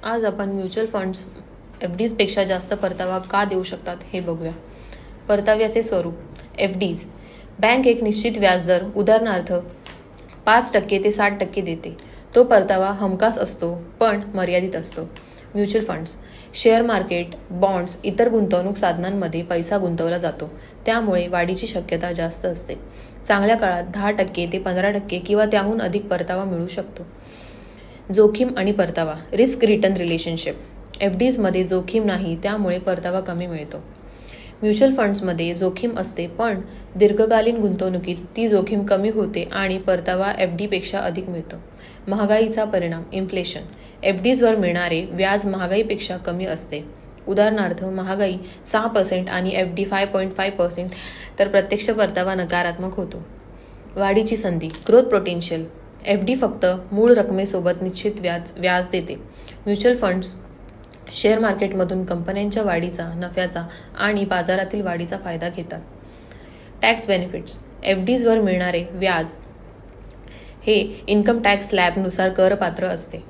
आज आपण mutual funds पेक्षा जास्त परतावा का देऊ शकतात हे बघूया. परताव्याचे स्वरूप. एफडीज. बँक एक निश्चित व्याजदर उदाहरणार्थ 5% ते 60% देते. तो परतावा हमखास असतो पण मर्यादित असतो. Mutual funds. Share market, bonds, इतर गुंतवणूक साधनांमध्ये पैसा गुंतवला जातो. त्यामुळे वाढीची शक्यता जास्त असते. चांगल्या काळात 10% ते 15% किंवा त्याहून अधिक परतावा मिळू शकतो. जोखीम आणि परतावा. Risk return relationship. एफडीजमध्ये जोखीम नाही, त्यामुळे परतावा कमी मिळतो. म्युच्युअल फंड्समध्ये जोखीम असते पण दीर्घकालीन गुंतवणुकीत ती जोखीम कमी होते आणि परतावा एफडीपेक्षा अधिक मिळतो. महागाईचा परिणाम. इन्फ्लेशन. एफडीजवर मिळणारे व्याज महागाईपेक्षा कमी असते. उदाहरणार्थ महागाई 6% आणि एफडी 5.5%, तर प्रत्यक्ष परतावा नकारात्मक होतो. वाढीची संधी. Growth potential. एफडी फक्त मूळ रकमेसोबत निश्चित व्याज देते. म्युच्युअल फंड्स शेअर मार्केटमधून कंपन्यांच्या वाढीचा, नफ्याचा आणि बाजारातील वाढीचा फायदा घेतात. Tax benefits. एफडीजवर मिळणारे व्याज हे इन्कम टॅक्स स्लॅबनुसार करपात्र असते.